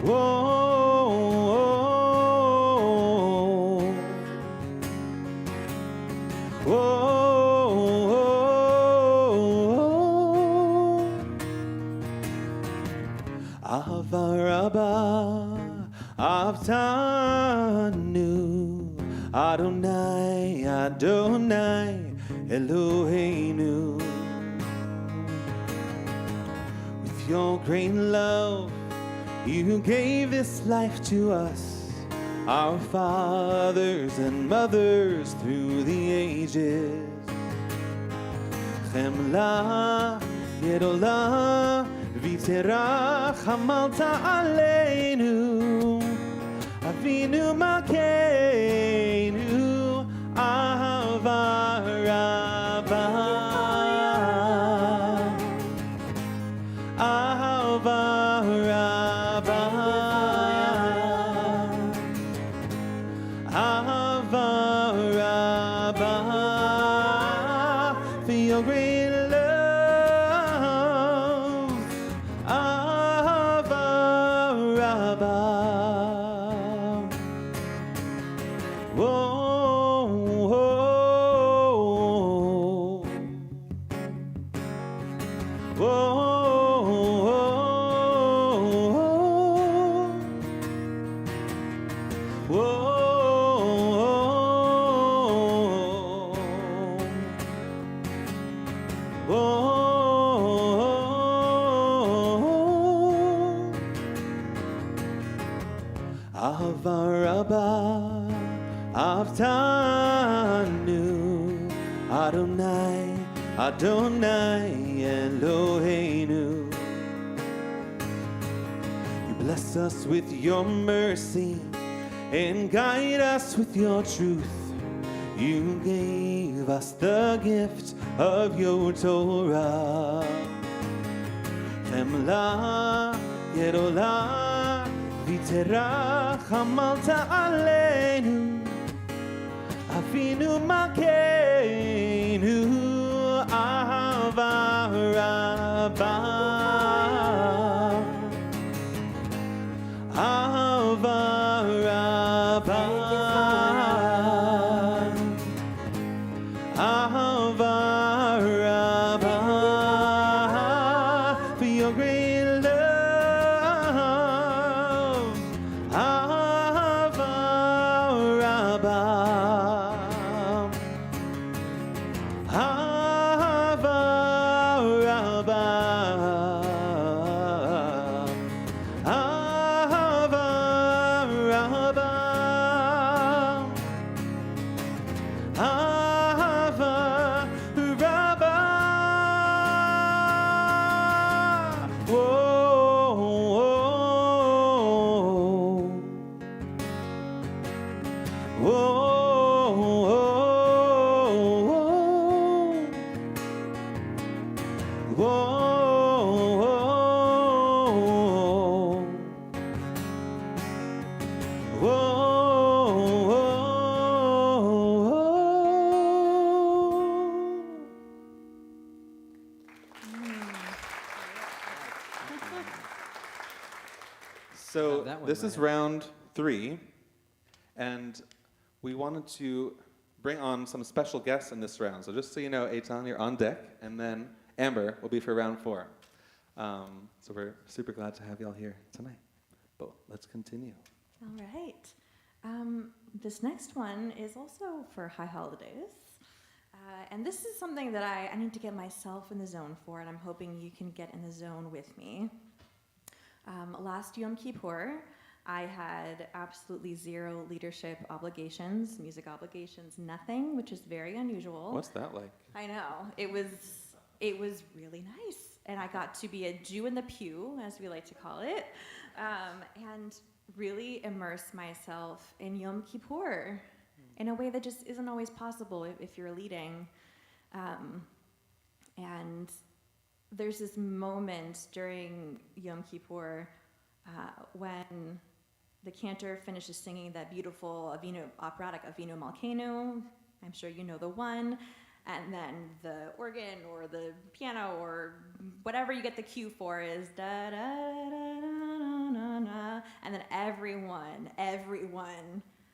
Whoa, whoa, Ava Rabba Avtanu Adonai Adonai Eloheinu. With your great love you gave this life to us, our fathers and mothers through the ages. Chemla Yedola V'terach Hamalta Aleinu Avinu Malkeinu Ahava Rabbah Ahava Rabbah Ahava Rabbah for your great love Ahava Rabbah. Whoa, whoa, whoa. Avtanu Adonai Adonai Eloheinu. You bless us with your mercy and guide us with your truth. You gave us the gift of your Torah. Chemla Yedola V'terach Hamalta Aleinu Avinu Malkeinu Ahava Rabbah Ahava Rabbah Ahava Rabbah for your great love Ahava Rabbah Ahava Rabbah Ahava Rabbah Ahava Rabbah. Whoa, whoa, So this is round 3, and we wanted to bring on some special guests in this round. So just so you know, Eitan, you're on deck, and then Amber will be for round 4. So we're super glad to have you all here tonight. But let's continue. All right. This next one is also for high holidays. And this is something that I need to get myself in the zone for, and I'm hoping you can get in the zone with me. Last Yom Kippur, I had absolutely 0 leadership obligations, music obligations, nothing, which is very unusual. What's that like? I know. It was really nice. And I got to be a Jew in the pew, as we like to call it, and really immerse myself in Yom Kippur in a way that just isn't always possible if you're leading. And there's this moment during Yom Kippur when the cantor finishes singing that beautiful operatic Avinu Malkeinu. I'm sure you know the one. And then the organ or the piano or whatever you get the cue for is da da da da da da da and then everyone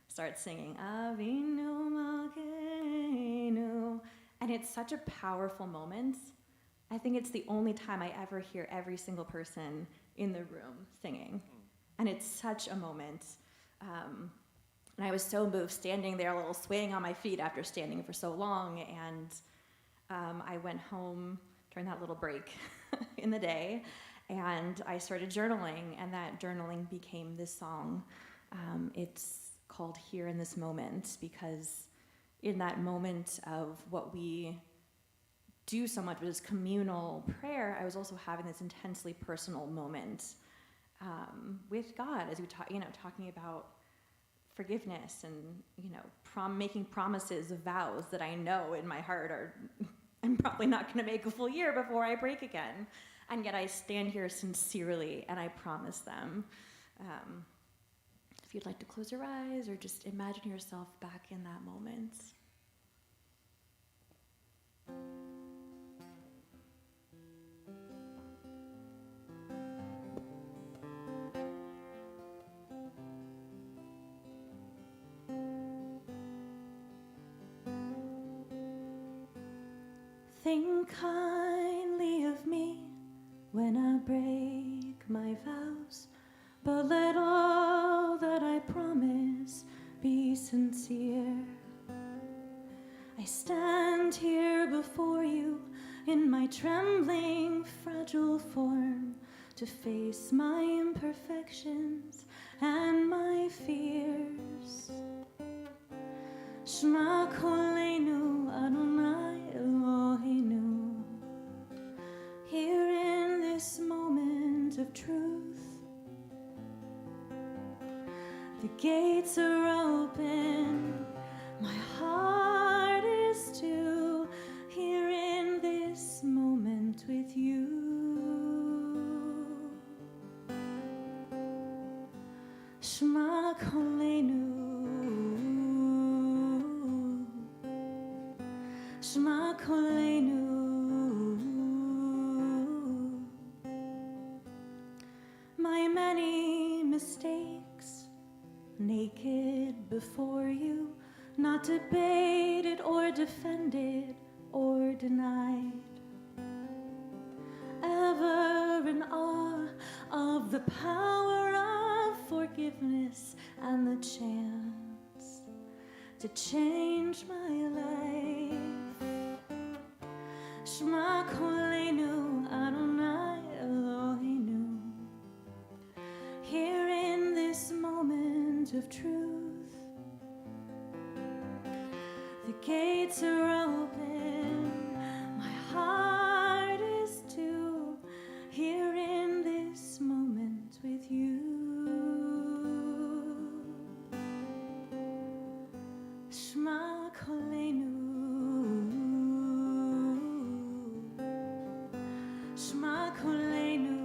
starts singing Avinu Malkeinu, and it's such a powerful moment. I think it's the only time I ever hear every single person in the room singing, and it's such a moment. And I was so moved, standing there, a little swaying on my feet after standing for so long, and I went home during that little break in the day, and I started journaling, and that journaling became this song. It's called Here in This Moment, because in that moment of what we do so much, which is communal prayer, I was also having this intensely personal moment with God, as we talking about forgiveness and making promises, vows that I know in my heart I'm probably not going to make a full year before I break again, and yet I stand here sincerely and I promise them. If you'd like to close your eyes or just imagine yourself back in that moment. Think kindly of me when I break my vows, but let all that I promise be sincere. I stand here before you in my trembling, fragile form to face my imperfections and my fears. Shema Kolenu Adonai Eloheinu. Here in this moment of truth, the gates are open, my heart is to here in this moment with you. Shema Kolenu, Shema Kolenu. My many mistakes, naked before you, not debated or defended or denied. Ever in awe of the power of forgiveness and the chance to change my life. Shema Kolenu Adonai Eloheinu. Here in this moment of truth, the gates are open, my heart is to here in this moment with you. Shema Kolenu, Shema Kolenu.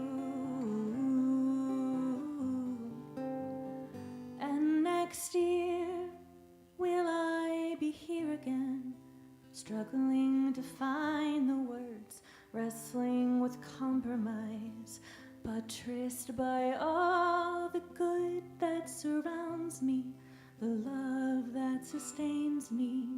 And next year, will I be here again, struggling to find the words, wrestling with compromise, buttressed by all the good that surrounds me, the love that sustains me,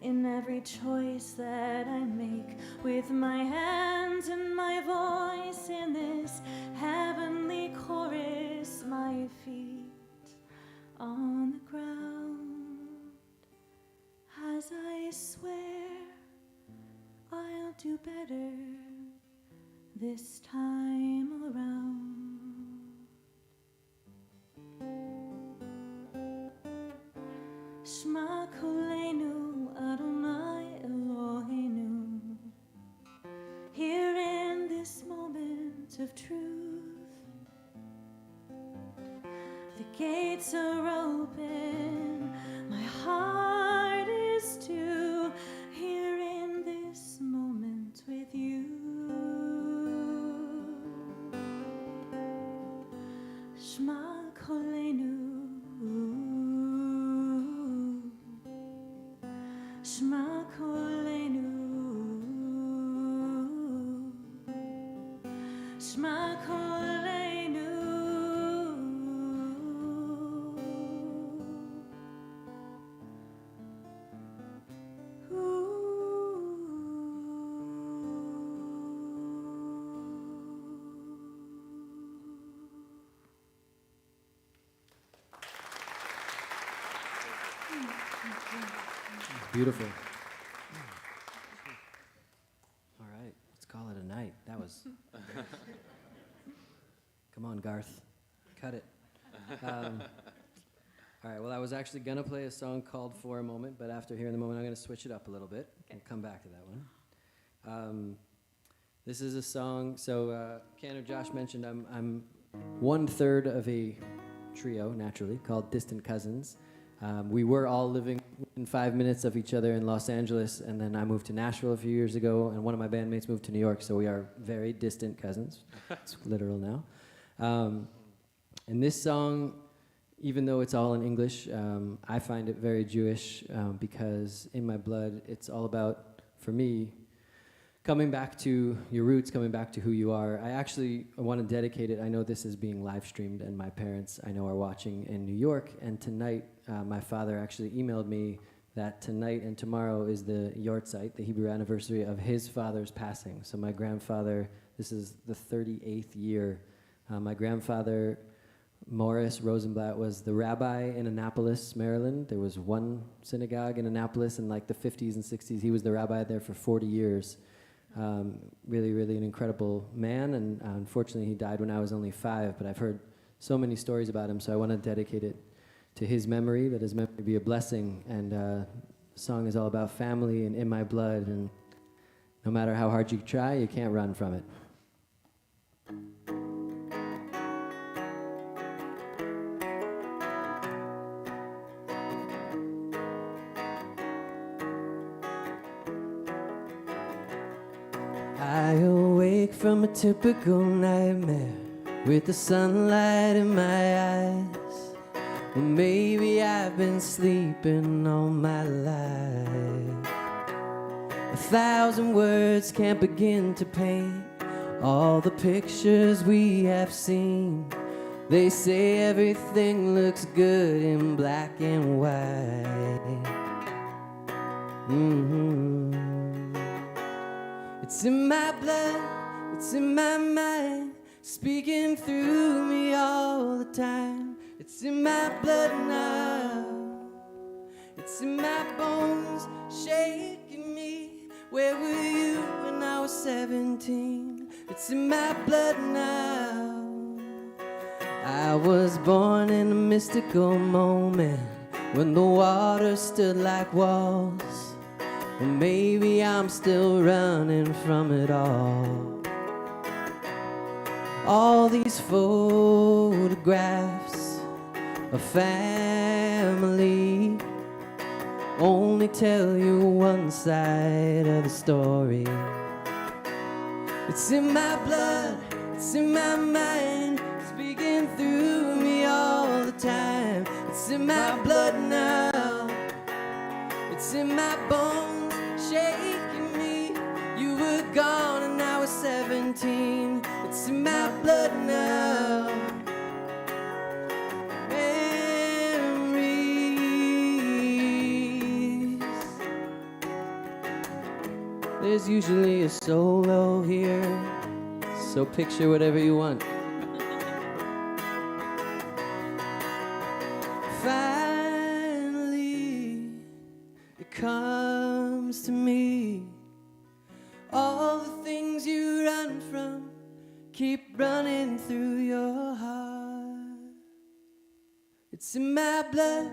in every choice that I make, with my hands and my voice in this heavenly chorus, my feet on the ground, as I swear I'll do better this time around. Shema Kolenu Adonai Eloheinu. Here in this moment of truth, the gates are open, my heart is to here in this moment with you. Shema Kolenu, Shema Kolenu, Shema Kolenu. Beautiful. All right, let's call it a night. That was... Come on, Garth. Cut it. All right, well, I was actually going to play a song called For a Moment, but after hearing the moment, I'm going to switch it up a little bit and come back to that one. This is a song, so Cantor Josh mentioned I'm 1/3 of a trio, naturally, called Distant Cousins. We were all living within 5 minutes of each other in Los Angeles, and then I moved to Nashville a few years ago, and one of my bandmates moved to New York, so we are very distant cousins. It's literal now. And this song, even though it's all in English, I find it very Jewish because in my blood, it's all about, for me, coming back to your roots, coming back to who you are. I want to dedicate it. I know this is being live streamed, and my parents, I know, are watching in New York. And tonight, my father actually emailed me that tonight and tomorrow is the Yortzeit, the Hebrew anniversary of his father's passing. So my grandfather, this is the 38th year. My grandfather, Morris Rosenblatt, was the rabbi in Annapolis, Maryland. There was one synagogue in Annapolis in like the 50s and 60s. He was the rabbi there for 40 years. Really, really an incredible man, and unfortunately he died when I was only 5, but I've heard so many stories about him, so I want to dedicate it to his memory, that his memory be a blessing, and the song is all about family and in my blood, and no matter how hard you try, you can't run from it. I awake from a typical nightmare with the sunlight in my eyes. Well, maybe I've been sleeping all my life. 1,000 words can't begin to paint all the pictures we have seen. They say everything looks good in black and white. It's in my blood, it's in my mind, speaking through me all the time. It's in my blood now, it's in my bones, shaking me. Where were you when I was 17? It's in my blood now. I was born in a mystical moment when the water stood like walls. Well, maybe I'm still running from it all. All these photographs of family only tell you one side of the story. It's in my blood, it's in my mind, speaking through me all the time. It's in my blood now, it's in my bones, shaking me. You were gone and I was 17. It's in my blood now. Memories. There's usually a solo here, so picture whatever you want. Finally, it comes to me. All the things you run from keep running through your heart. It's in my blood,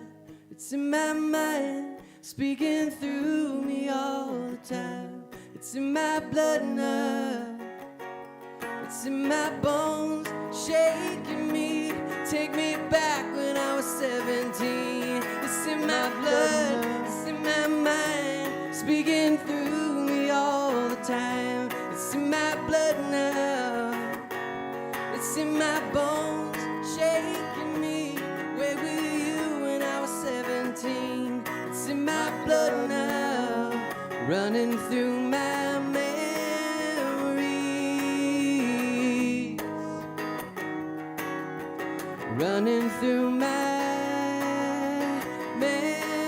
it's in my mind, speaking through me all the time. It's in my blood now, it's in my bones, shaking me. Take me back when I was 17. It's in my blood, it's in my mind, speaking through me all the time. It's in my blood now, it's in my bones, shaking me. Where were you when I was 17? It's in my blood now, running through my memories, running through my memories.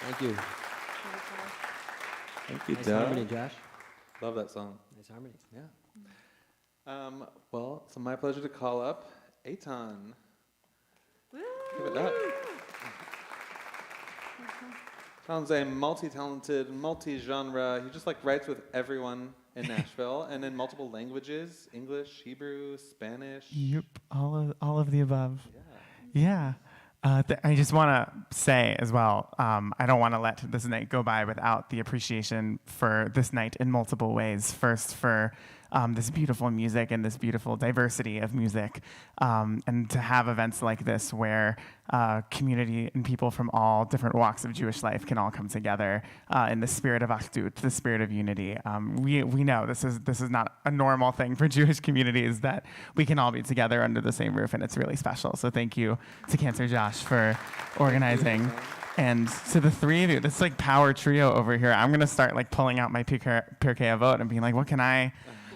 Thank you. Thank you, Nice Dov. harmony, Josh. Love that song. Nice harmony. Yeah. Well, it's my pleasure to call up Eitan. Woo! Give it up. Eitan's a multi-talented, multi-genre. He just like writes with everyone in Nashville and in multiple languages: English, Hebrew, Spanish. Yep, all of the above. Yeah. Yeah. I just want to say as well, I don't want to let this night go by without the appreciation for this night in multiple ways. First, for this beautiful music and this beautiful diversity of music, and to have events like this where community and people from all different walks of Jewish life can all come together in the spirit of Achdut, the spirit of unity. We know this is not a normal thing for Jewish communities, that we can all be together under the same roof, and it's really special. So thank you to Cantor Josh for organizing. And to the three of you, this like power trio over here, I'm gonna start like pulling out my Pirkei Avot and being like, what can I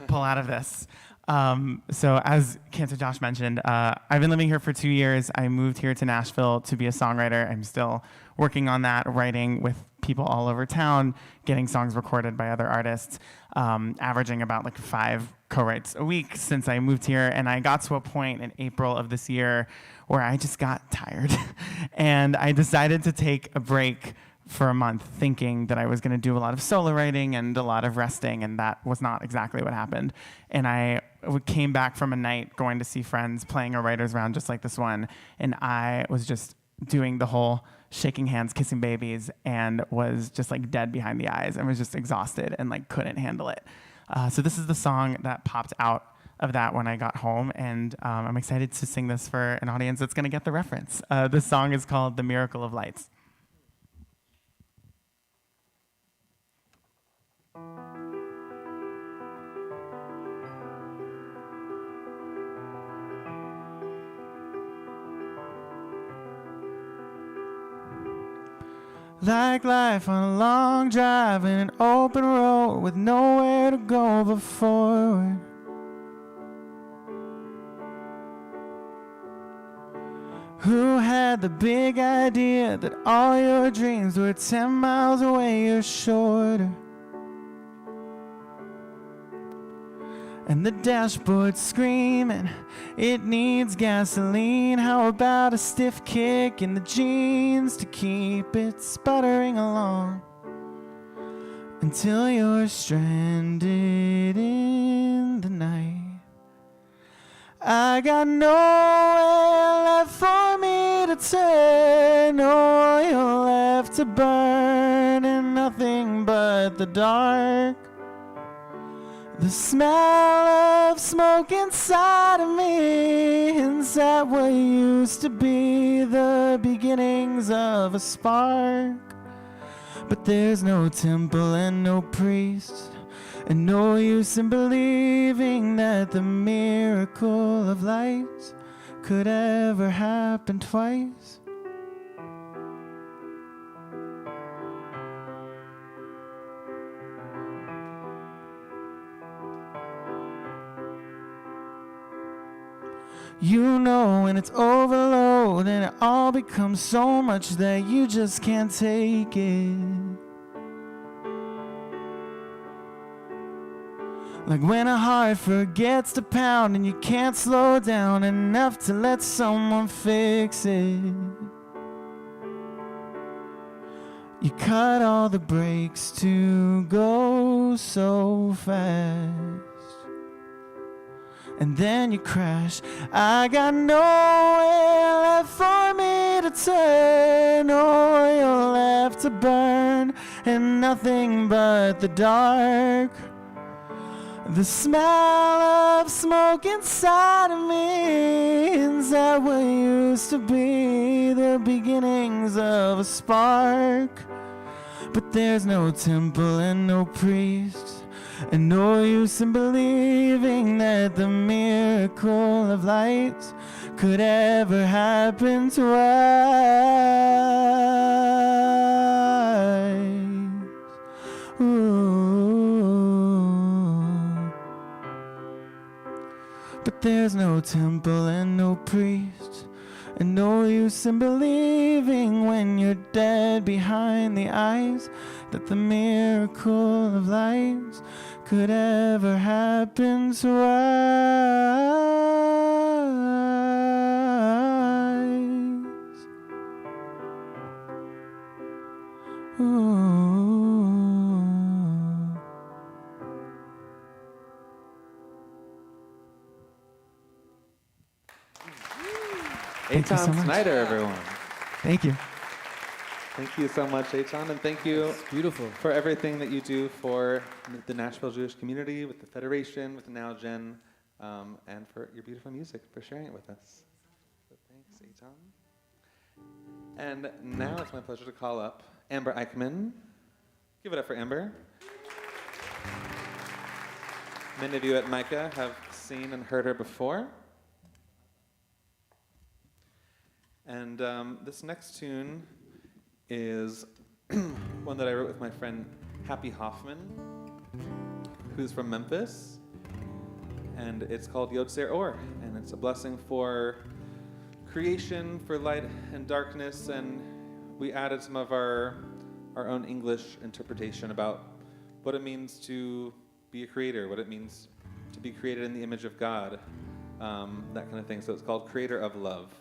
pull out of this? So as Cantor Josh mentioned, I've been living here for 2 years. I moved here to Nashville to be a songwriter. I'm still working on that, writing with people all over town, getting songs recorded by other artists, averaging about like 5 co-writes a week since I moved here. And I got to a point in April of this year where I just got tired. And I decided to take a break for a month, thinking that I was going to do a lot of solo writing and a lot of resting, and that was not exactly what happened. And I came back from a night going to see friends, playing a writer's round just like this one, and I was just doing the whole shaking hands, kissing babies, and was just like dead behind the eyes and was just exhausted and like couldn't handle it. So this is the song that popped out of that when I got home, and I'm excited to sing this for an audience that's going to get the reference. This song is called The Miracle of Lights. Like life on a long drive in an open road with nowhere to go but forward. Who had the big idea that all your dreams were 10 miles away, you're shorter? And the dashboard screaming, it needs gasoline. How about a stiff kick in the jeans to keep it sputtering along until you're stranded in the night? I got nowhere left for me to turn, no oil left to burn, and nothing but the dark. The smell of smoke inside of me, inside what used to be the beginnings of a spark. But there's no temple and no priest, and no use in believing that the miracle of light could ever happen twice. You know when it's overload and it all becomes so much that you just can't take it. Like when a heart forgets to pound and you can't slow down enough to let someone fix it. You cut all the brakes to go so fast, and then you crash. I got nowhere left for me to turn, no oil left to burn, and nothing but the dark. The smell of smoke inside of me, inside what used to be the beginnings of a spark. But there's no temple and no priest, and no use in believing that the miracle of light could ever happen twice. Ooh. But there's no temple and no priest, And no use in believing when you're dead behind the eyes that the miracle of lives could ever happen to us. Ooh. Thank you so Eitan much. Snyder, everyone. Thank you. Thank you so much, Eitan, and thank you It's beautiful. for everything that you do for the Nashville Jewish community, with the Federation, with the Now Gen, and for your beautiful music, for sharing it with us. So thanks, Eitan. And now it's my pleasure to call up Amber Eichmann. Give it up for Amber. Many of you at Micah have seen and heard her before. And this next tune is one that I wrote with my friend Happy Hoffman, who's from Memphis. And it's called Yotzer Or, and it's a blessing for creation, for light and darkness, and we added some of our own English interpretation about what it means to be a creator, what it means to be created in the image of God, that kind of thing. So it's called Creator of Love.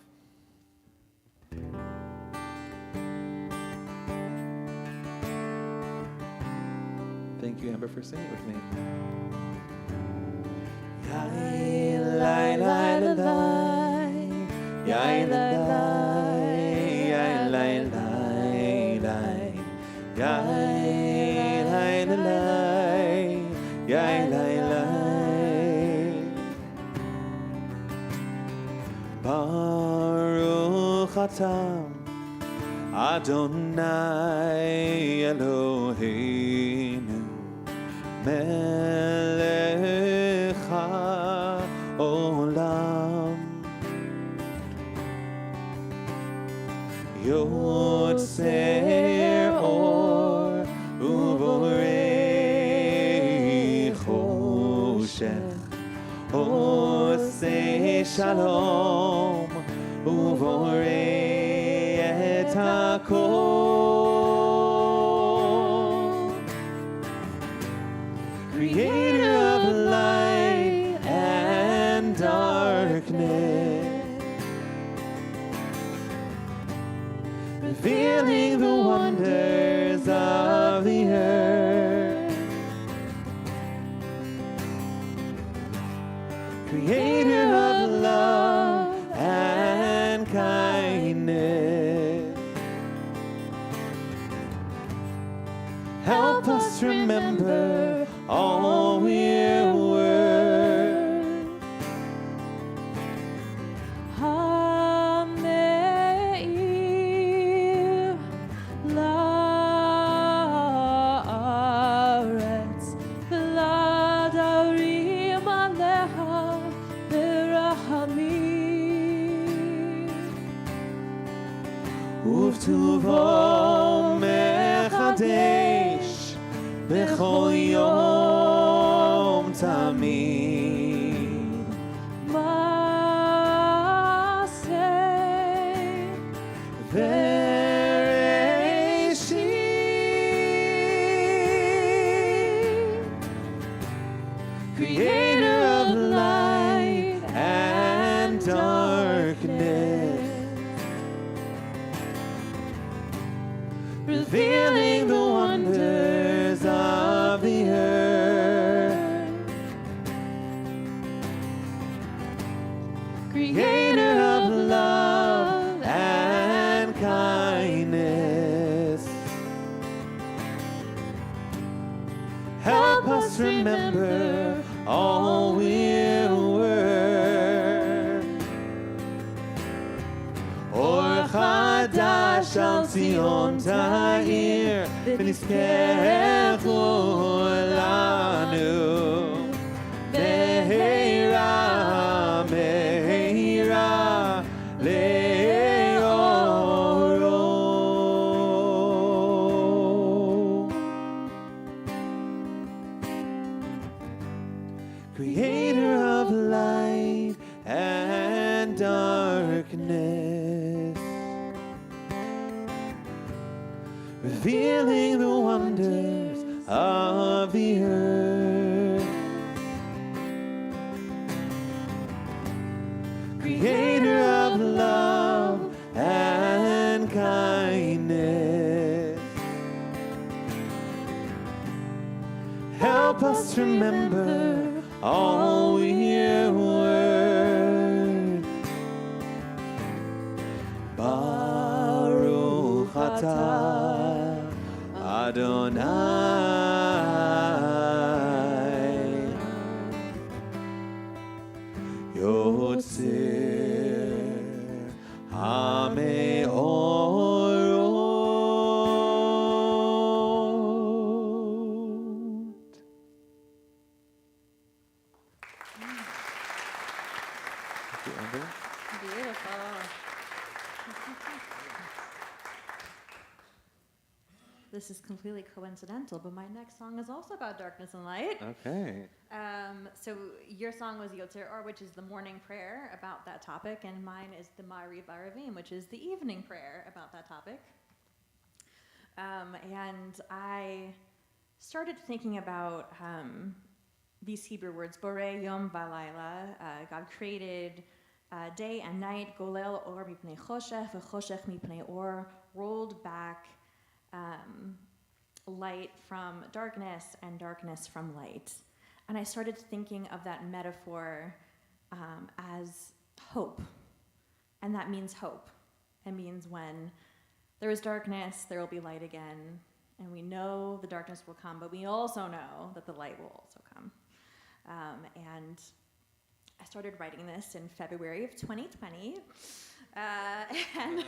Thank you, Amber, for singing with me. Baruch atah Adonai Eloheinu melech haolam yotzer or uborei choshech oseh shalom uborei et hakol. Creator of light and darkness, revealing the wonders of the earth. Creator of love and kindness, help us remember all we're worth. Hameir la'aretz v'ladarim aleha b'rachamim uvtuvo mechadesh b'chol yom tamid ma'aseh v'reishit. Creator of light and darkness, revealing the wonders of the earth. Creator of love and kindness, help us remember all we're worth. Or chadash al Zion ta'ir v'nizkeru lanu meheira meheira leoro. Creator of light and darkness, revealing the wonders of the earth. Creator of love and kindness, help us to remember all your word. Baruch atah Adonai Yotzer HaMeorot. Thank you, Amber. Beautiful. This is completely coincidental, but my next song is also about darkness and light. Okay. So your song was Yotzer Or, which is the morning prayer about that topic, and mine is the Ma'ariv Aravim, which is the evening prayer about that topic. And I started thinking about these Hebrew words, Borei Yom Valayla. God created day and night, Golel Or Mipnei Choshech, V'Choshech Mipnei Or, rolled back light from darkness and darkness from light. And I started thinking of that metaphor as hope. And that means hope. It means when there is darkness, there will be light again. And we know the darkness will come, but we also know that the light will also come. And I started writing this in February of 2020. And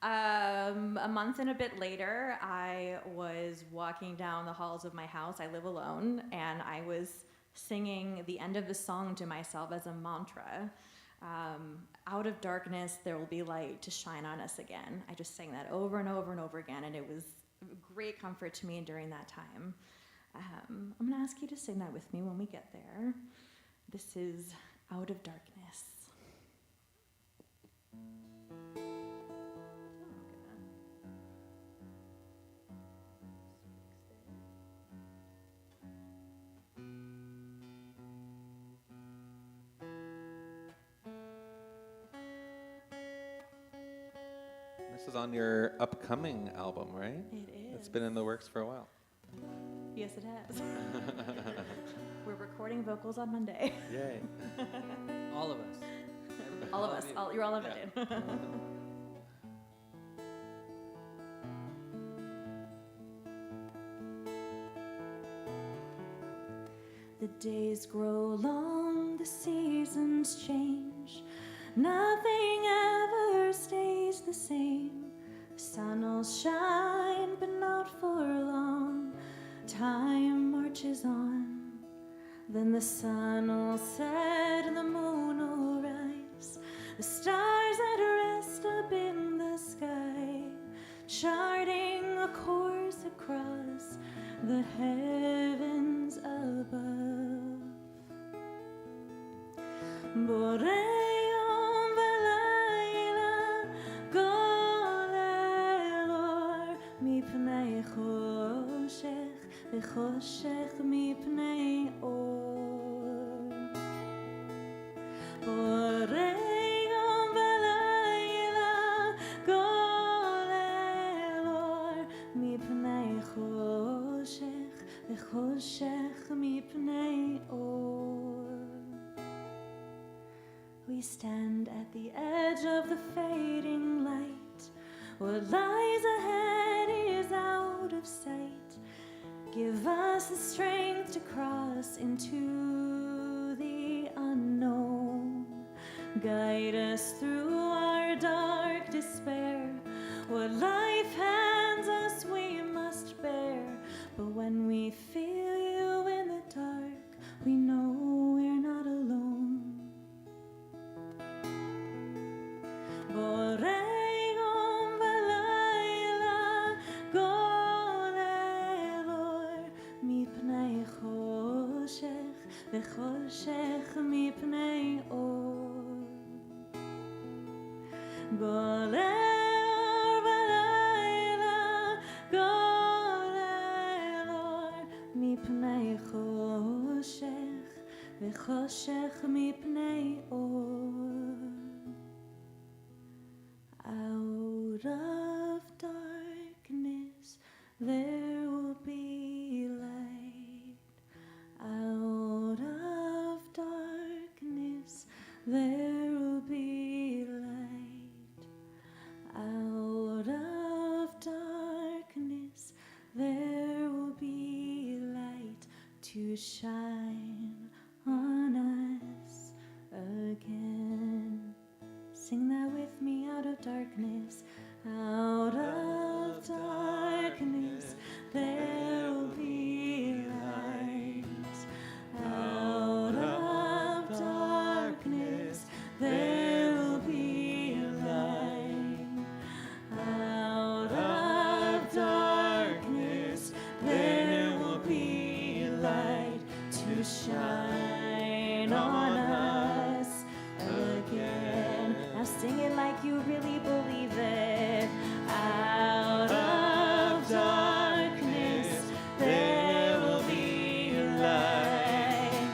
a month and a bit later, I was walking down the halls of my house. I live alone, and I was singing the end of the song to myself as a mantra. Out of darkness, there will be light to shine on us again. I just sang that over and over and over again, and it was great comfort to me during that time. I'm going to ask you to sing that with me when we get there. This is Out of Darkness. This is on your upcoming album, right? It is. It's been in the works for a while. Yes, it has. We're recording vocals on Monday. Yay. All of us. All of us. You're all invited. The days grow long, the seasons change. Nothing ever stays the same. The sun will shine, but not for long. Time marches on. Then the sun will set and the moon will rise. The stars at rest up in the sky, charting a course across the heavens above. Boreom v'layla golel or mipnei choshech v'choshech mipnei or. Boreom v'layla golel or mipnei choshech v'choshech mipnei or. We stand at the edge of the fading light. What lies ahead is out of sight. Give us the strength to cross into the unknown. Guide us through our dark despair. What life hands us we must bear. But when we feel you in the dark, we know we're not alone. Boreom v'layla golel or mipnei choshech v'choshech mipnei or. Golel v'layla חושך מפני אור. Out of darkness there will be light. Out of darkness there will be light. Out of darkness there will be light to shine on us again. Sing that with me. Out of darkness, out of darkness there will be light. Out of darkness there will be light. Out of darkness there will be light to shine on us again. Now sing it like you really believe it. Out of darkness there will be light.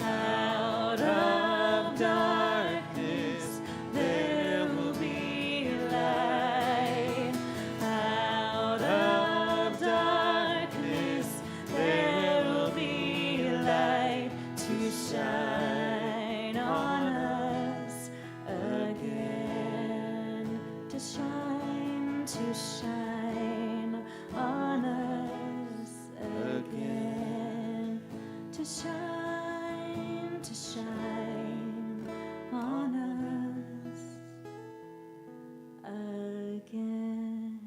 Out of darkness there will be light. Out of darkness there will be light to shine on us again. To shine on us again. To shine on us again.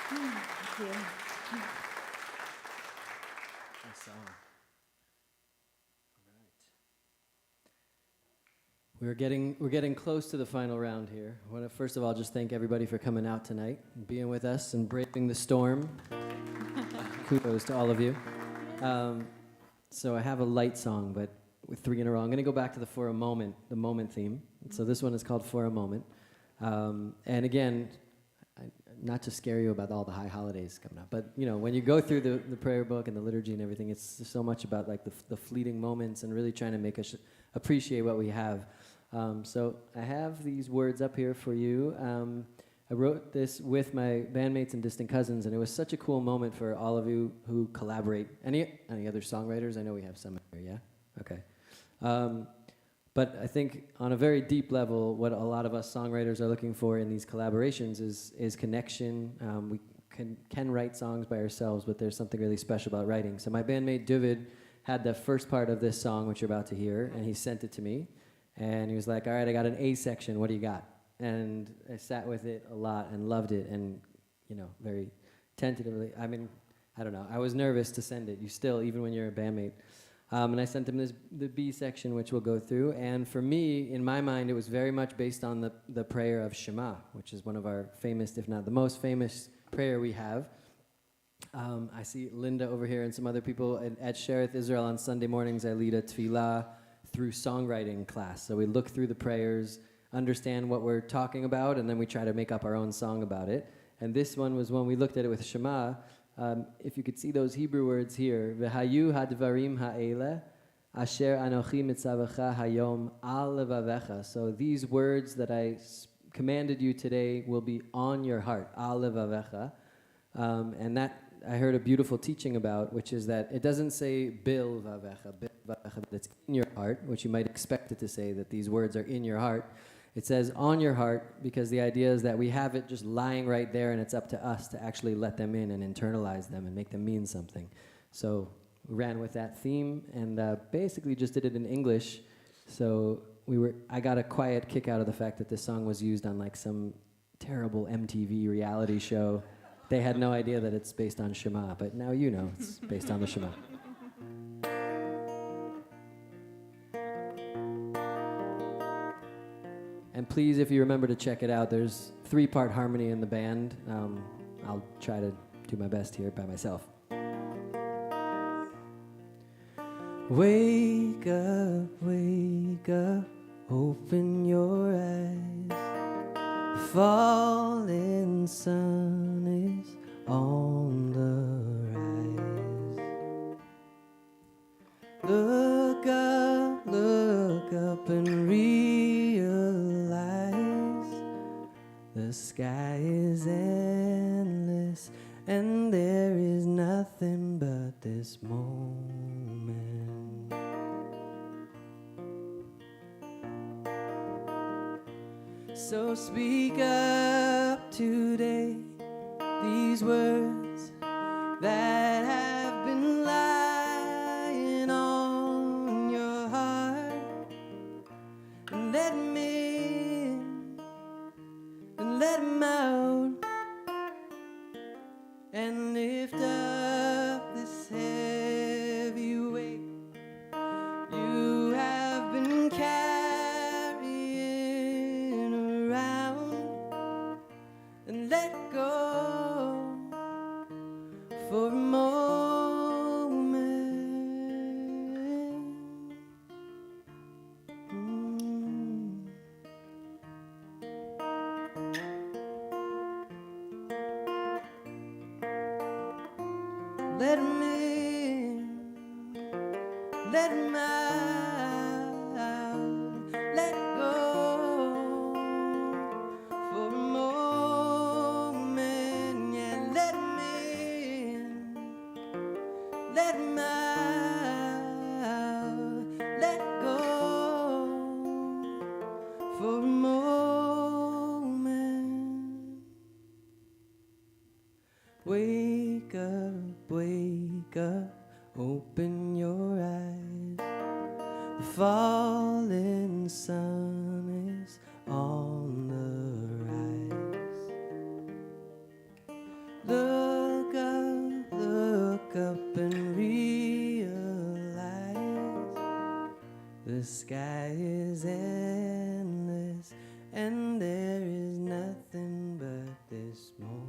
Thank you. Nice song. All right. We're getting close to the final round here. I want to first of all just thank everybody for coming out tonight and being with us and braving the storm. Kudos to all of you. So I have a light song, but with 3 in a row. I'm going to go back to the moment theme. So this one is called For a Moment. And again, not to scare you about all the high holidays coming up, but you know, when you go through the prayer book and the liturgy and everything, it's so much about like the fleeting moments and really trying to make us appreciate what we have. So I have these words up here for you. I wrote this with my bandmates and distant cousins, and it was such a cool moment for all of you who collaborate. Any other songwriters? I know we have some here, yeah? Okay. But I think on a very deep level, what a lot of us songwriters are looking for in these collaborations is connection. We can write songs by ourselves, but there's something really special about writing. So my bandmate David had the first part of this song, which you're about to hear, and he sent it to me. And he was like, all right, I got an A section, what do you got? And I sat with it a lot and loved it, and, you know, very tentatively. I mean, I don't know. I was nervous to send it. You still, even when you're a bandmate. And I sent him the B section, which we'll go through. And for me, in my mind, it was very much based on the prayer of Shema, which is one of our famous, if not the most famous prayer we have. I see Linda over here and some other people. At Shereth Israel on Sunday mornings, I lead a tefillah through songwriting class. So we look through the prayers, understand what we're talking about, and then we try to make up our own song about it. And this one was when we looked at it with Shema. If you could see those Hebrew words here, V'hayu hadvarim ha'ele, asher anochi mitzavacha hayom al levavecha. So these words that I commanded you today will be on your heart, al levavecha. And that I heard a beautiful teaching about, which is that it doesn't say bil vavecha, but it's in your heart, which you might expect it to say, that these words are in your heart. It says on your heart because the idea is that we have it just lying right there, and it's up to us to actually let them in and internalize them and make them mean something. So we ran with that theme and basically just did it in English. So I got a quiet kick out of the fact that this song was used on like some terrible MTV reality show. They had no idea that it's based on Shema, but now you know it's based on the Shema. And please, if you remember to check it out, there's 3-part harmony in the band. I'll try to do my best here by myself. Wake up, open your eyes. The falling sun is on the rise. The sky is endless, and there is nothing but this moment. So speak up today, these words that have been lying on your heart, and let me in, and let 'em out, and lift up this heavy weight you have been carrying around, and let go for a moment. Let 'em in, let 'em out, let go for a moment. Yeah, let 'em in, let 'em out, let go for a moment. Wake up, open your eyes. The falling sun is on the rise. Look up and realize the sky is endless, and there is nothing but this moment.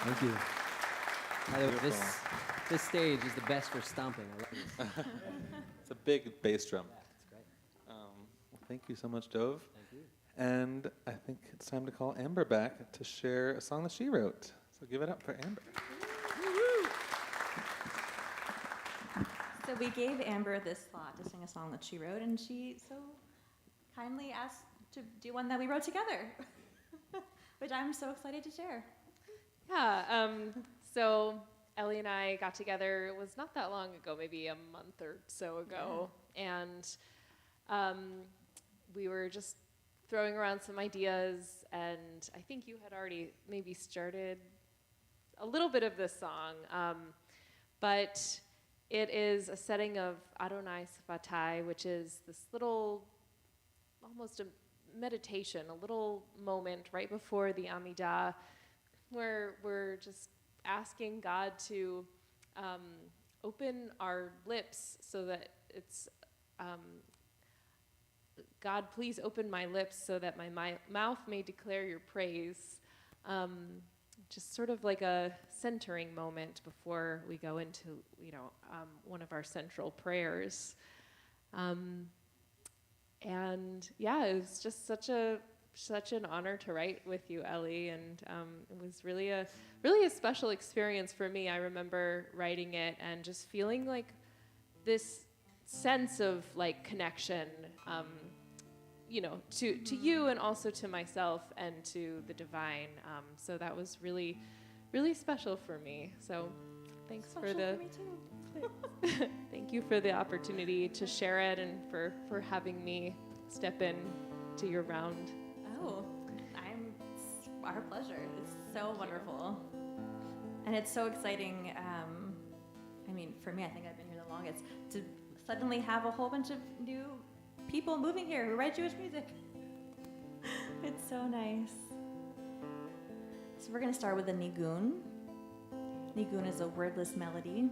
Thank you. By the way, this stage is the best for stomping. I love this. It's a big bass drum. Yeah, it's great. Well, thank you so much, Dov. Thank you. And I think it's time to call Amber back to share a song that she wrote. So give it up for Amber. So we gave Amber this slot to sing a song that she wrote, and she so kindly asked to do one that we wrote together, which I'm so excited to share. Yeah, so Ellie and I got together, it was not that long ago, maybe a month or so ago, and we were just throwing around some ideas, and I think you had already maybe started a little bit of this song, but it is a setting of Adonai Sfatai, which is this little, almost a meditation, a little moment right before the Amidah, where we're just asking God to open our lips so that it's, God, please open my lips so that my mouth may declare your praise. Just sort of like a centering moment before we go into, one of our central prayers. And yeah, it was just such an honor to write with you, Ellie, and it was really a special experience for me. I remember writing it and just feeling like this sense of like connection, to you and also to myself and to the divine. So that was really, really special for me. So thanks Special for the. for me too. Thank you for the opportunity to share it and for having me step in to your round. Oh, it's our pleasure. It's so wonderful. And it's so exciting. For me, I think I've been here the longest, to suddenly have a whole bunch of new people moving here who write Jewish music. It's so nice. So we're going to start with a nigun. Nigun is a wordless melody.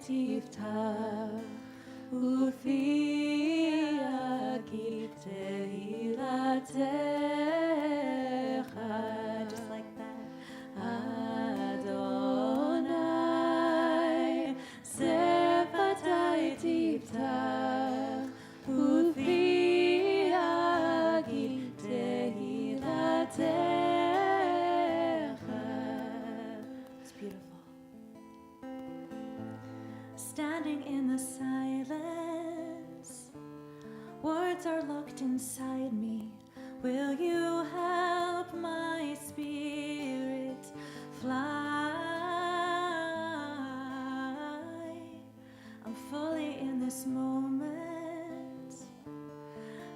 תפתח ופי יגיד תהילתך. Just like that. Adonai, שפתי תפתח ופי יגיד תהילתך. It's beautiful. Standing in the silence, words are locked inside me. Will you help my spirit fly? I'm fully in this moment.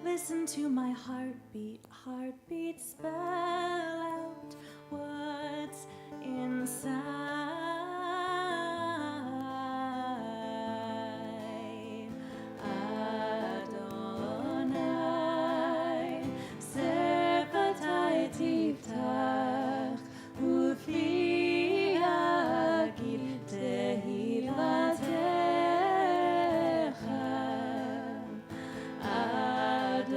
Listen to my heartbeat spell out what's inside. Adonai, שפתי תפתח ופי יגיד תהילתך. Adonai,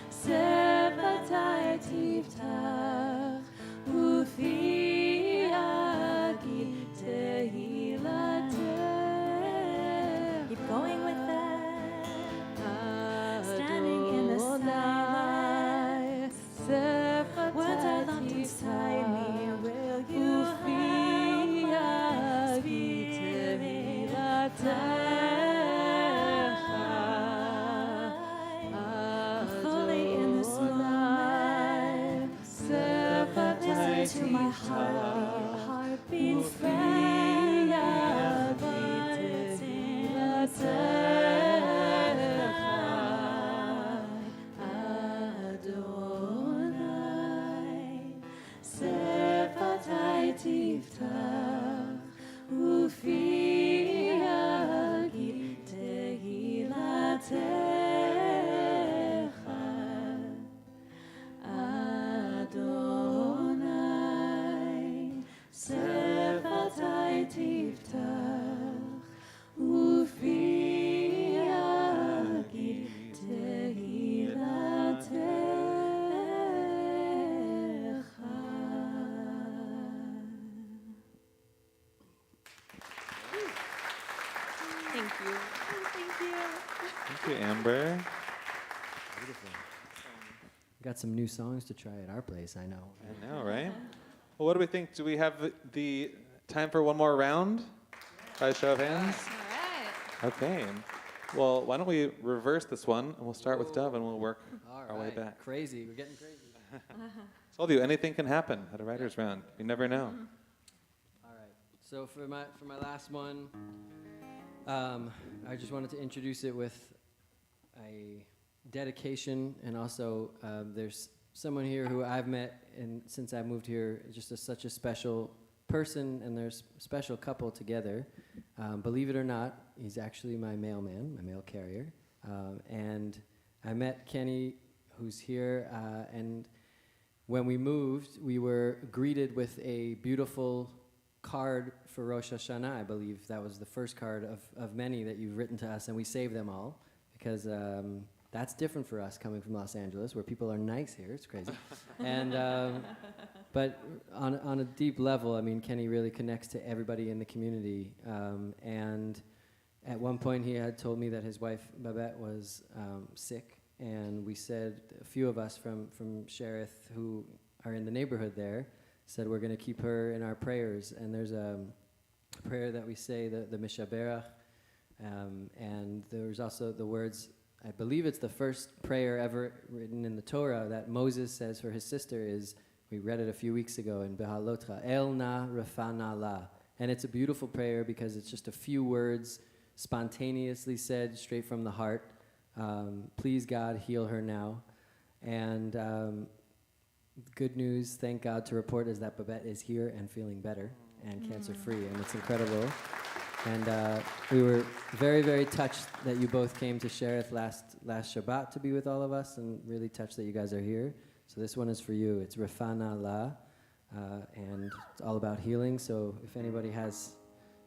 שפתי תפתח ופי יגיד תהילתך. Keep going with that. Standing in the silence, words are locked inside me. Will you help my spirit fly? Fully in this moment. Listen to my heartbeat spell out what's Adonai, שפתי תפתח ופי יגיד תהילתך. Adonai, שפתי תפתח ופי יגיד תהילתך. Thank you. Thank you. Thank you, Amber. Beautiful. Got some new songs to try at our place, I know. I know, right? Well, what do we think? Do we have the time for one more round? By a show of hands? All right. Okay. Well, why don't we reverse this one, and we'll start with Dov, and we'll work All our way right. back. Crazy. We're getting crazy. Told you, anything can happen at a writer's round. You never know. All right. So for my last one, I just wanted to introduce it with a dedication, and also there's someone here who I've met, and since I moved here, just such a special person, and there's a special couple together. Believe it or not, he's actually my mailman, my mail carrier, and I met Kenny, who's here, and when we moved, we were greeted with a beautiful card for Rosh Hashanah. I believe that was the first card of many that you've written to us, and we saved them all because that's different for us coming from Los Angeles, where people are nice here. It's crazy. And but on a deep level, I mean, Kenny really connects to everybody in the community. And at one point, he had told me that his wife Babette was sick, and we said, a few of us from Sheriff who are in the neighborhood there said we're going to keep her in our prayers. And there's a prayer that we say, the Mishaberach, and there's also the words, I believe it's the first prayer ever written in the Torah that Moses says for his sister is, we read it a few weeks ago in Behalotcha, El na refana la. And it's a beautiful prayer because it's just a few words spontaneously said straight from the heart. Please God, heal her now. And good news, thank God to report, is that Babette is here and feeling better and cancer-free, and it's incredible. And we were very, very touched that you both came to Sheriff last Shabbat to be with all of us, and really touched that you guys are here. So this one is for you. It's Refana La. and it's all about healing. So if anybody has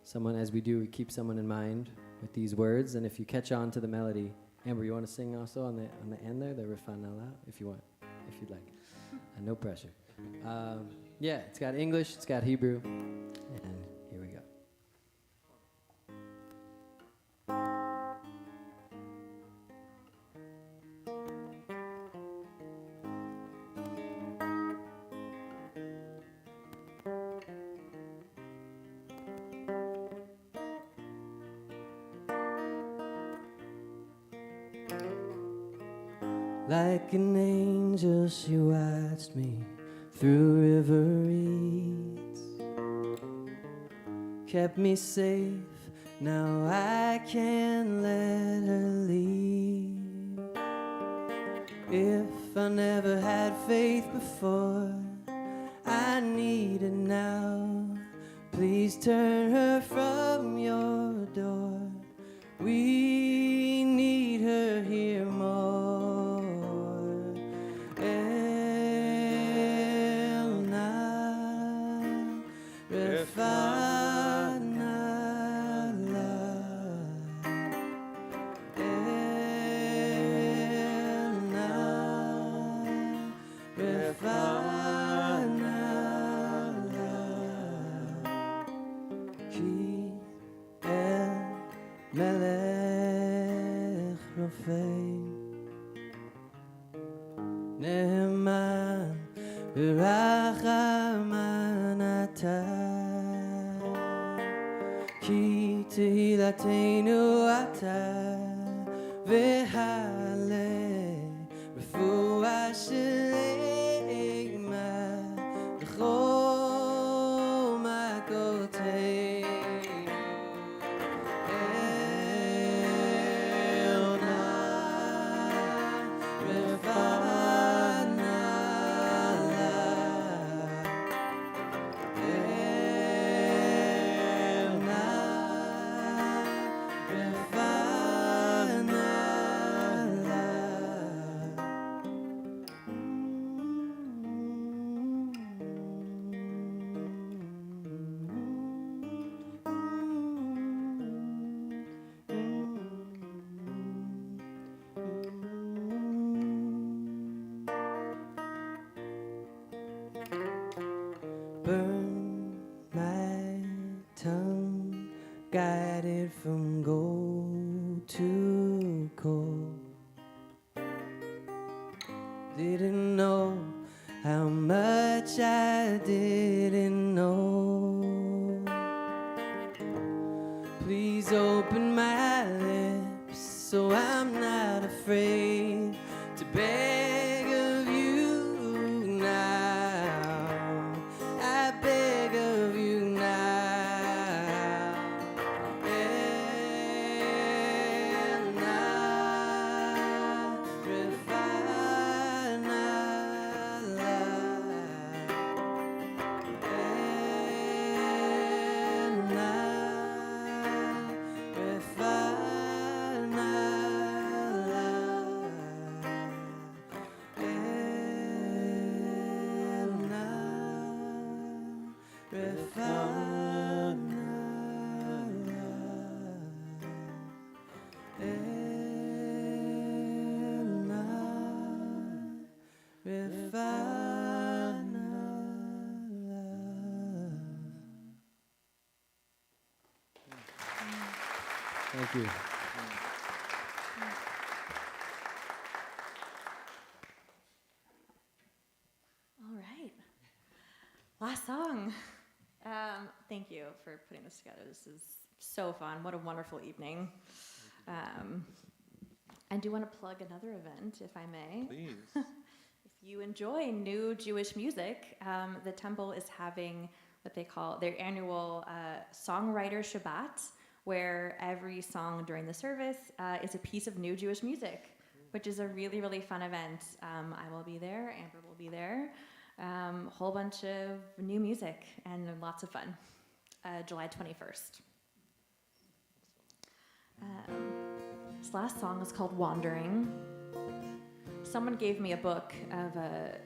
someone, as we do, we keep someone in mind with these words, and if you catch on to the melody, Amber, you want to sing also on the end there, the Rifanala, if you want, if you'd like. No pressure. Yeah, it's got English, it's got Hebrew, and here we go. Like an angel, she watched me through river reeds, kept me safe, now I can let her lead. If I never had faith before, I need it now. Please turn her from your door. We need her here more. תהילתנו אתה והעלה רפואה שלמה בכל מכותינו אל נא רפאנה לה burn my tongue, guided from gold to cold. Didn't know how much I didn't know. Please open my lips so I'm not afraid to beg of you now. I beg of you now. And now, refine our life. And now, refine our life. And now, refine our life. And now, refine our life. Thank you. All right. Last song. Thank you for putting this together. This is so fun. What a wonderful evening. I do want to plug another event, if I may. Please. If you enjoy new Jewish music, the temple is having what they call their annual Songwriter Shabbat, where every song during the service is a piece of new Jewish music, which is a really, really fun event. I will be there, Amber will be there. Whole bunch of new music and lots of fun. July 21st. This last song is called Wandering. someone gave me a book of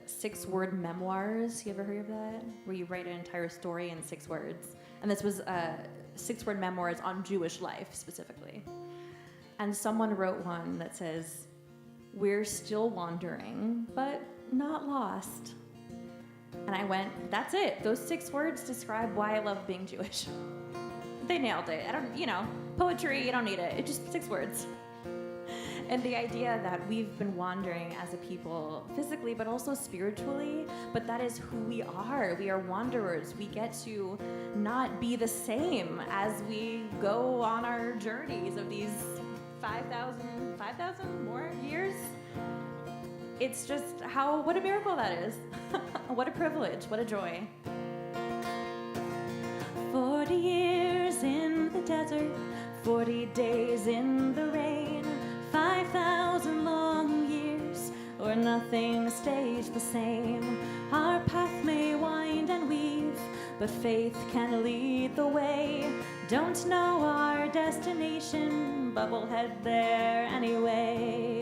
6-word memoirs. You ever heard of that? Where you write an entire story in 6 words. And this was 6-word memoirs on Jewish life specifically. And someone wrote one that says, "We're still wandering, but not lost." And I went, that's it. Those 6 words describe why I love being Jewish. They nailed it. I don't, poetry, you don't need it. It's just 6 words. And the idea that we've been wandering as a people physically, but also spiritually, but that is who we are. We are wanderers. We get to not be the same as we go on our journeys of these 5,000 more years. It's just what a miracle that is. What a privilege, what a joy. 40 years in the desert, 40 days in the rain, 5,000 long years, or nothing stays the same. Our path may wind and weave, but faith can lead the way. Don't know our destination, but we'll head there anyway.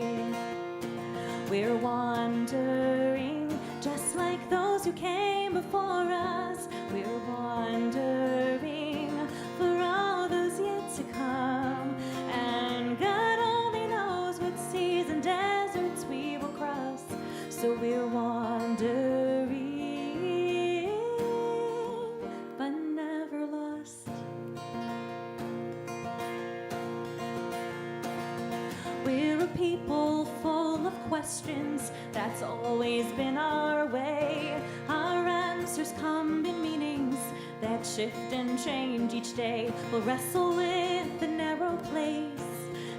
We're wandering, just like those who came before us. We're wandering for all those yet to come. And God only knows what seas and deserts we will cross. So we're wandering, but never lost. We're a people full of questions, that's always been our way. Our answers come in meanings that shift and change each day. We'll wrestle with the narrow place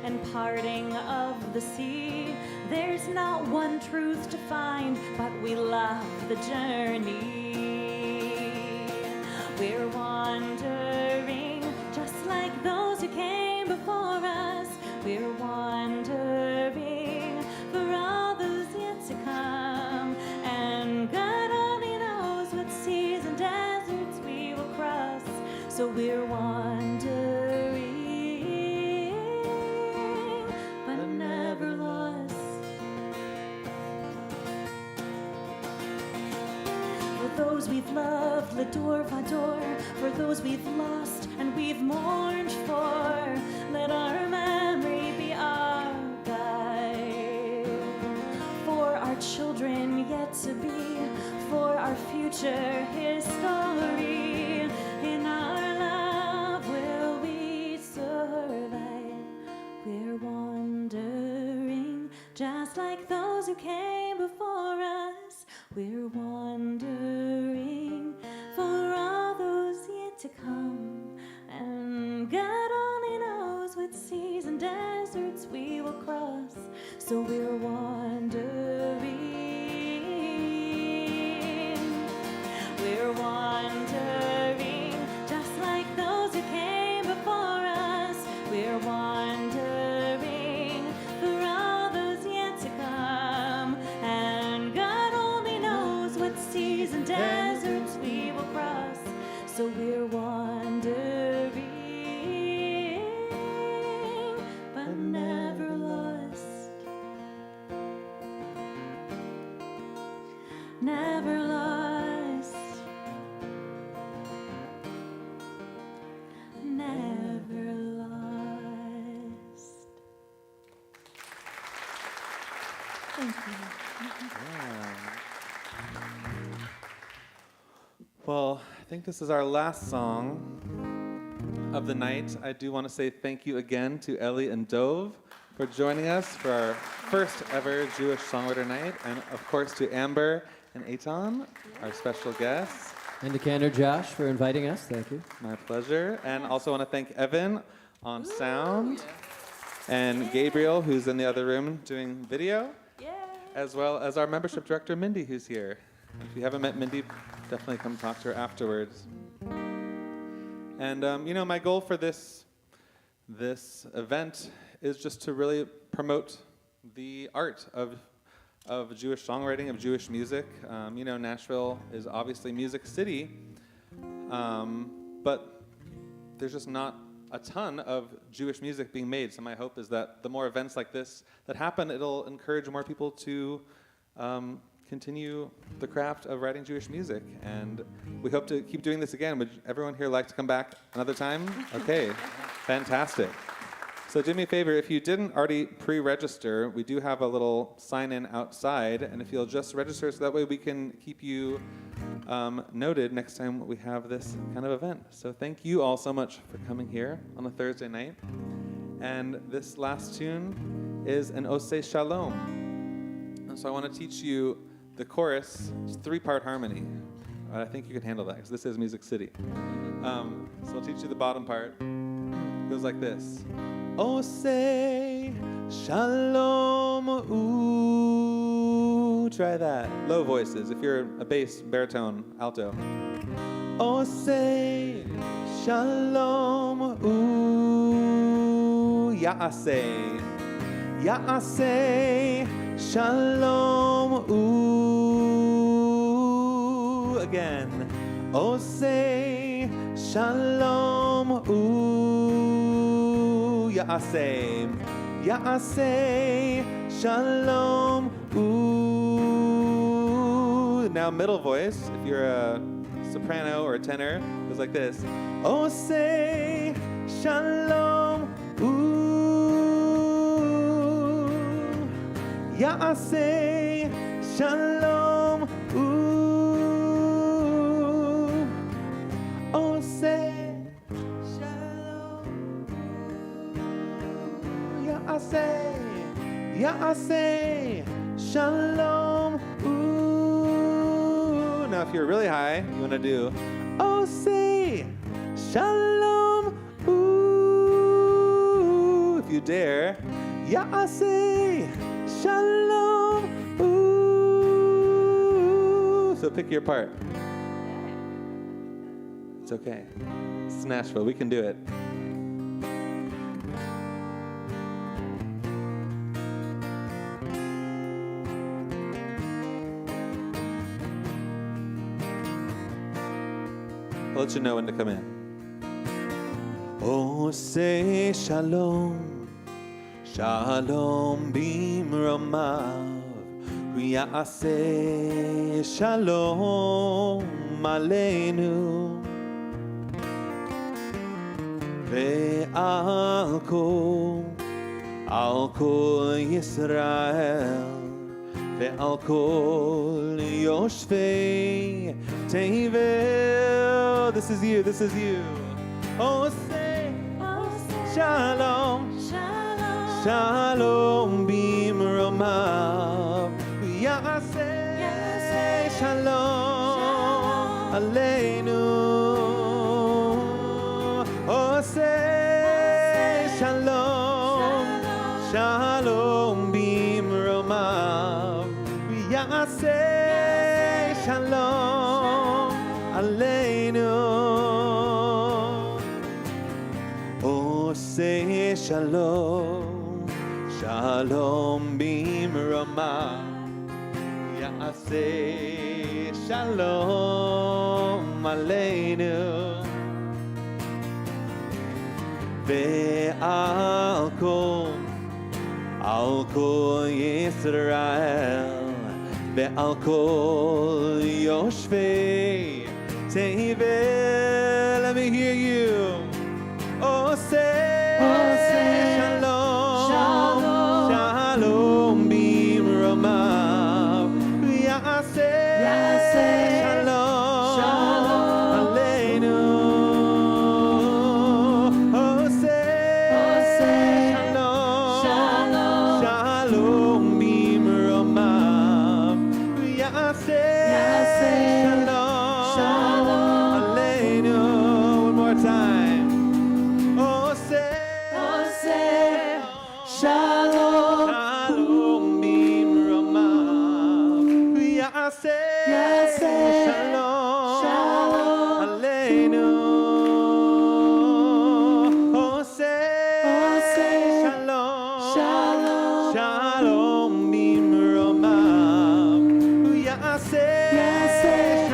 and parting of the sea. There's not one truth to find, but we love the journey. We're wandering, just like those who came before us. We're wandering for all those yet to come. And God only knows what seas and deserts we will cross. So we're wandering, but never lost. For those we've loved, l'adore, vador. For those we've lost and we've mourned for, let our memory be our guide. For our children yet to be, for our future history, in our love will we survive. We're wandering, just like those who came before us. We're wandering for all those yet to come. And God only knows what seas and deserts we will cross. So we're wandering. We're wandering, just like those who came before us. We're wandering for all those yet to come. And God only knows what seas and deserts we will cross. So we're wandering, but never lost. Never lost. Never lost. Thank you. Well, I think this is our last song of the night. I do want to say thank you again to Ellie and Dov for joining us for our first ever Jewish Songwriter Night, and of course to Amber and Eitan, our special guests. And to Cantor Josh for inviting us. Thank you. My pleasure. And also want to thank Evan on sound, and Gabriel, who's in the other room doing video, as well as our membership director, Mindy, who's here. If you haven't met Mindy, definitely come talk to her afterwards. And my goal for this event is just to really promote the art of Jewish songwriting, of Jewish music. Nashville is obviously Music City, but there's just not a ton of Jewish music being made. So my hope is that the more events like this that happen, it'll encourage more people to continue the craft of writing Jewish music. And we hope to keep doing this again. Would everyone here like to come back another time? Okay, fantastic. So do me a favor, if you didn't already pre-register, we do have a little sign-in outside, and if you'll just register so that way we can keep you noted next time we have this kind of event. So thank you all so much for coming here on a Thursday night. And this last tune is an Oseh Shalom. And so I want to teach you the chorus. It's 3-part harmony. I think you can handle that, because this is Music City. So I'll teach you the bottom part. It goes like this. Oseh Shalom ooh. Try that. Low voices. If you're a bass, baritone, alto. Oseh Shalom ooh. Ya'aseh. Ya'aseh Shalom ooh. Again. Oseh Shalom ooh. Ya'aseh, Ya'aseh, Shalom, ooh. Now middle voice, if you're a soprano or a tenor, it goes like this. Oseh, Shalom, ooh. Ya'aseh, Shalom, ooh. Oseh. Ya'aseh, Shalom, ooh. Now if you're really high, you want to do Oseh, Shalom, ooh. If you dare, Ya'aseh, Shalom, ooh. So pick your part. It's okay. It's Nashville. We can do it. I'll let you know when to come in. Oseh Shalom, Shalom bimromav, Ya'aseh Shalom aleinu, ve'al kol Yisrael, ve'al kol yoshvei Tevel. This is you, this is you. Oseh Shalom, Shalom, Shalom bimromav, Ya'aseh Shalom aleinu. Oseh Shalom, Shalom bimromav, Ya'aseh Shalom aleinu. Oseh Shalom, Shalom bimromav, Ya'aseh Shalom aleinu. Ve'al kol Yisrael, ve'al kol yoshvei Tevel. Let me hear you. Oseh Shalom, Shalom bimromav, Ya'aseh Shalom aleinu. Oseh Shalom bimromav, Ya'aseh Shalom aleinu. One more time. Shalom bimromav, Ya'aseh Shalom aleinu. Oseh Shalom bimromav, Ya'aseh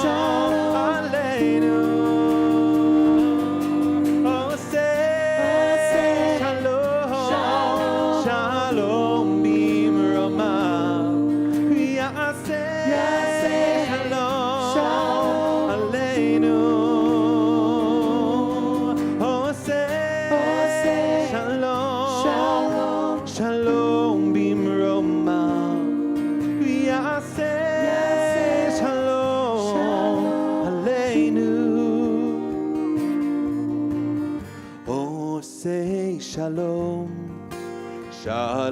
Shalom aleinu.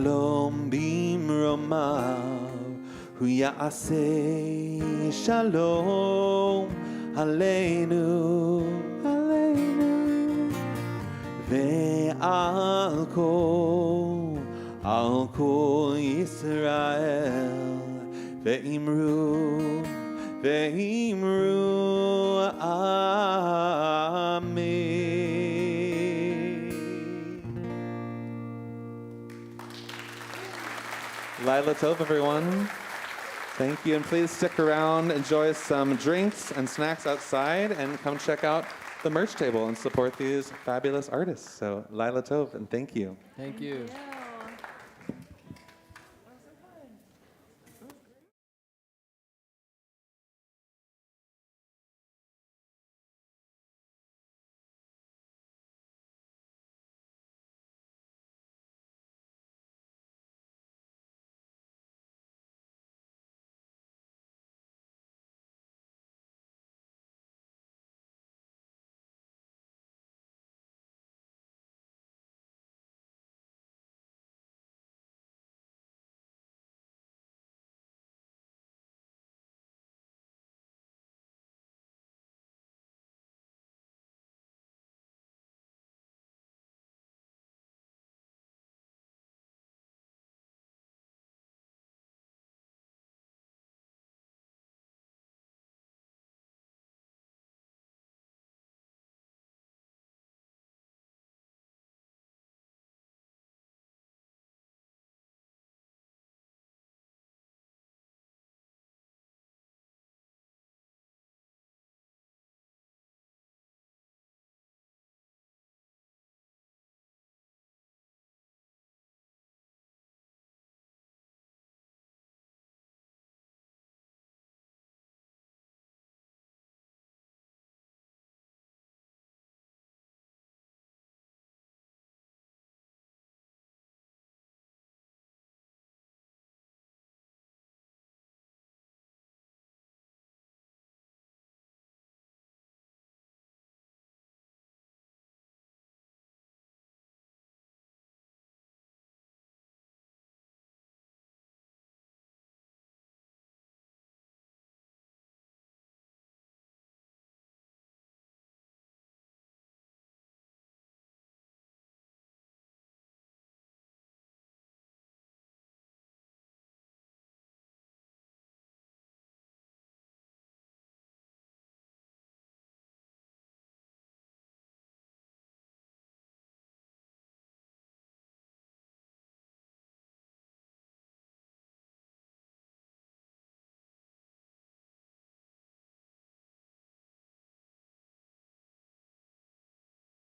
Shalom bimromav, hu ya'aseh shalom aleinu, aleinu, ve'al kol Yisrael, ve'imru, Amen. Laila Tov, everyone. Thank you, and please stick around, enjoy some drinks and snacks outside, and come check out the merch table and support these fabulous artists. So, Laila Tov, and thank you. Thank you. Yeah.